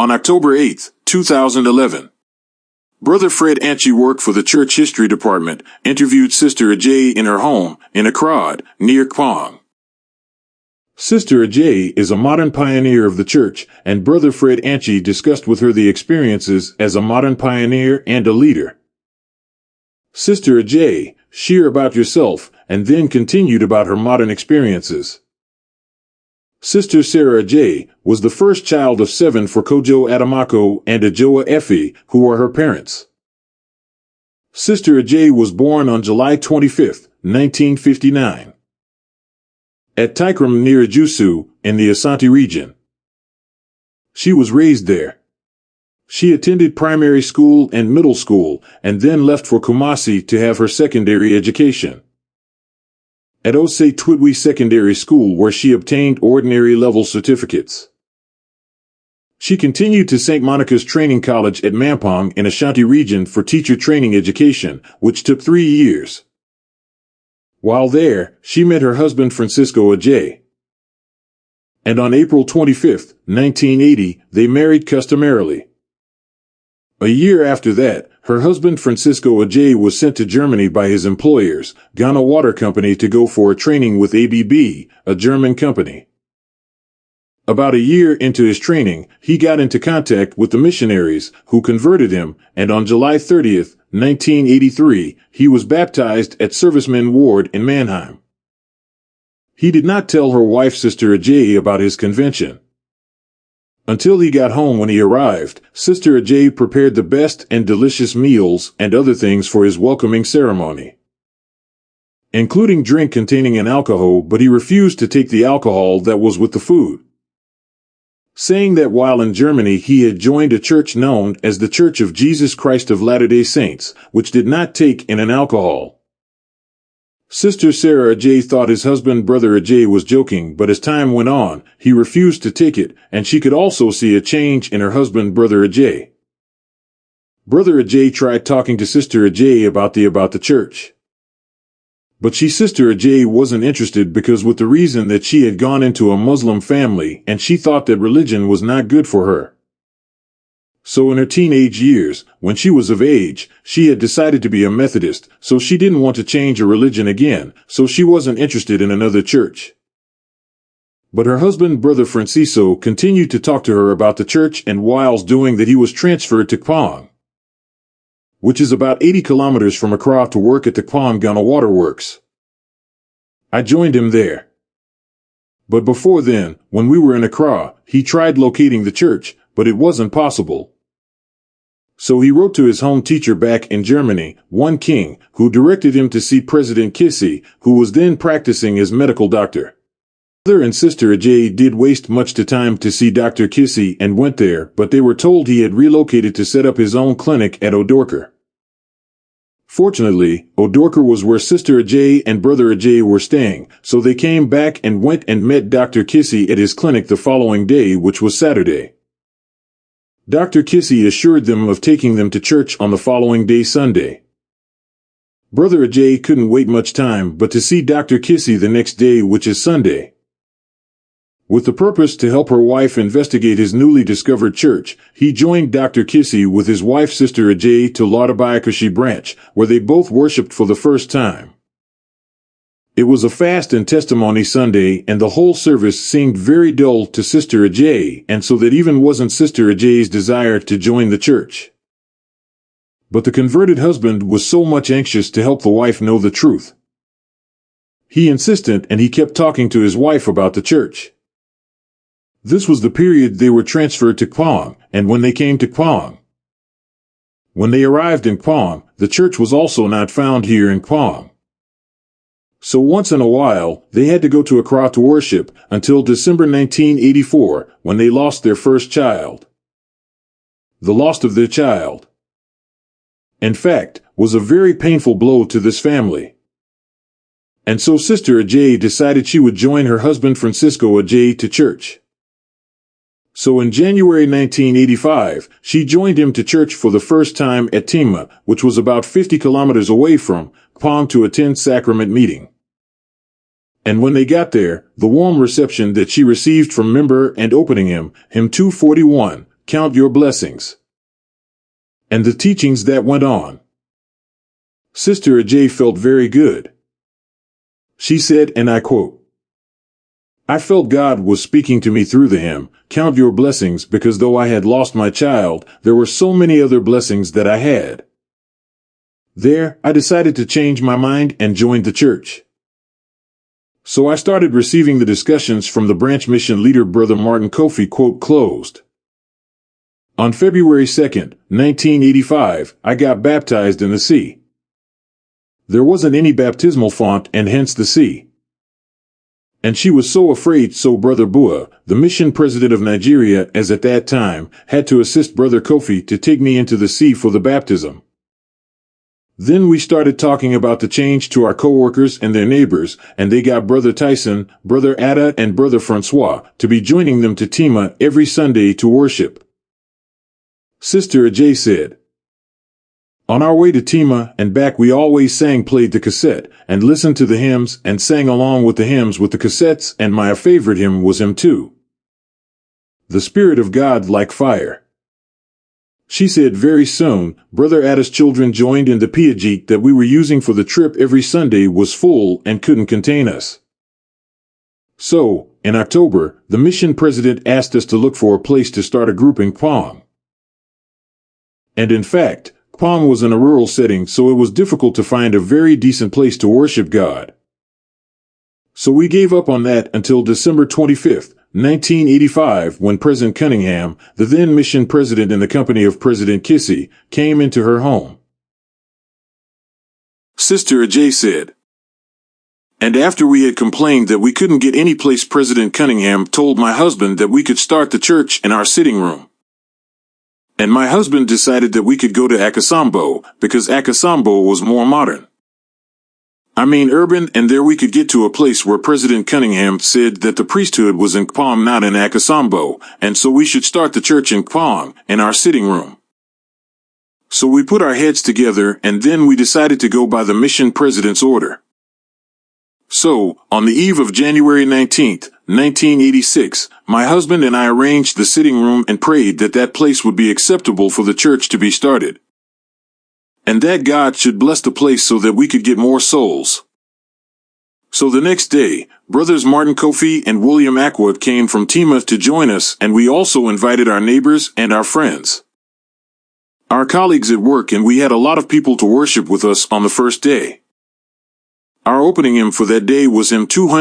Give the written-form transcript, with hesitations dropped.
on October 8, 2011. Brother Fred Antwi worked for the church history department, interviewed Sister Adjei in her home in Akrade, near Kpong. Sister Adjei is a modern pioneer of the church, and Brother Fred Antwi discussed with her the experiences as a modern pioneer and a leader. Sister Adjei, shear about yourself, and then continued about her modern experiences. Sister Sarah Adjei was the first child of 7 for Kojo Adomako and Adjoa Effie, who are her parents. Sister Adjei was born on July 25, 1959. At Tikrom near Ejusu, in the Asante region. She was raised there. She attended primary school and middle school, and then left for Kumasi to have her secondary education. At Osei Twitwi Secondary School, where she obtained ordinary level certificates. She continued to St. Monica's Training College at Mampong in Ashanti region for teacher training education, which took 3 years. While there, she met her husband Francisco Adjei. And on April 25, 1980, they married customarily. A year after that, her husband Francisco Adjei was sent to Germany by his employers, Ghana Water Company, to go for a training with ABB, a German company. About a year into his training, he got into contact with the missionaries, who converted him, and on July 30, 1983, he was baptized at Servicemen Ward in Mannheim. He did not tell her wife Sister Adjei about his conversion. Until he got home. When he arrived, Sister Adjei prepared the best and delicious meals and other things for his welcoming ceremony, including drink containing an alcohol, but he refused to take the alcohol that was with the food, saying that while in Germany he had joined a church known as the Church of Jesus Christ of Latter-day Saints, which did not take in an alcohol. Sister Sarah Adjei thought his husband Brother Adjei was joking, but as time went on, he refused to take it, and she could also see a change in her husband Brother Adjei. Brother Adjei tried talking to Sister Adjei about the church. But Sister Adjei wasn't interested, because with the reason that she had gone into a Muslim family and she thought that religion was not good for her. So in her teenage years, when she was of age, she had decided to be a Methodist, so she didn't want to change her religion again, so she wasn't interested in another church. But her husband Brother Francisco continued to talk to her about the church, and whilst doing that he was transferred to Kpong, which is about 80 kilometers from Akrade, to work at the Kpong Ghana Waterworks. I joined him there. But before then, when we were in Akrade, he tried locating the church, but it wasn't possible. So he wrote to his home teacher back in Germany, one King, who directed him to see President Kissy, who was then practicing as medical doctor. Brother and Sister Adjei did waste much time to see Dr. Kissy and went there, but they were told he had relocated to set up his own clinic at Odorker. Fortunately, Odorker was where Sister Adjei and Brother Adjei were staying, so they came back and went and met Dr. Kissy at his clinic the following day, which was Saturday. Dr. Kissy assured them of taking them to church on the following day, Sunday. Brother Adjei couldn't wait much time but to see Dr. Kissy the next day, which is Sunday. With the purpose to help her wife investigate his newly discovered church, he joined Dr. Kissy with his wife Sister Adjei to Laudabayakashi branch, where they both worshipped for the first time. It was a fast and testimony Sunday, and the whole service seemed very dull to Sister Adjei, and so that even wasn't Sister Adjei's desire to join the church. But the converted husband was so much anxious to help the wife know the truth. He insisted, and he kept talking to his wife about the church. This was the period they were transferred to Kpong, and when they came to Kpong. When they arrived in Kpong, the church was also not found here in Kpong. So once in a while, they had to go to Akrade to worship, until December 1984, when they lost their first child. The loss of their child, in fact, was a very painful blow to this family. And so Sister Adjei decided she would join her husband Francisco Adjei to church. So in January 1985, she joined him to church for the first time at Tima, which was about 50 kilometers away from Kpong, to attend sacrament meeting. And when they got there, the warm reception that she received from member and opening him 241, count your blessings. And the teachings that went on. Sister Adjei felt very good. She said, and I quote, "I felt God was speaking to me through the hymn, count your blessings, because though I had lost my child, there were so many other blessings that I had." There, I decided to change my mind and joined the church. So I started receiving the discussions from the branch mission leader Brother Martin Kofi, quote closed. On February 2nd, 1985, I got baptized in the sea. There wasn't any baptismal font and hence the sea. And she was so afraid, so Brother Bua, the mission president of Nigeria as at that time, had to assist Brother Kofi to take me into the sea for the baptism. Then we started talking about the change to our co-workers and their neighbors, and they got Brother Tyson, Brother Ada, and Brother Francois to be joining them to Tima every Sunday to worship. Sister Adjei said, "On our way to Tima and back we always played the cassette, and listened to the hymns and sang along with the hymns with the cassettes, and my favorite hymn was hymn 2. The Spirit of God like fire." She said very soon, Brother Ada's children joined in the Piaget that we were using for the trip every Sunday was full and couldn't contain us. So, in October, the mission president asked us to look for a place to start a group in Kpong. And in fact, Kpong was in a rural setting, so it was difficult to find a very decent place to worship God. So we gave up on that until December 25th, 1985, when President Cunningham, the then mission president in the company of President Kissy, came into her home. Sister Adjei said, "And after we had complained that we couldn't get any place, President Cunningham told my husband that we could start the church in our sitting room. And my husband decided that we could go to Akasambo, because Akasambo was more modern. I mean urban, and there we could get to a place where President Cunningham said that the priesthood was in Kpong, not in Akasambo, and so we should start the church in Kpong, in our sitting room. So we put our heads together, and then we decided to go by the mission president's order. So, on the eve of January 19th, 1986, my husband and I arranged the sitting room and prayed that that place would be acceptable for the church to be started. And that God should bless the place so that we could get more souls. So the next day, Brothers Martin Kofi and William Aqua came from Tima to join us, and we also invited our neighbors and our friends. Our colleagues at work, and we had a lot of people to worship with us on the first day. Our opening hymn for that day was hymn 200.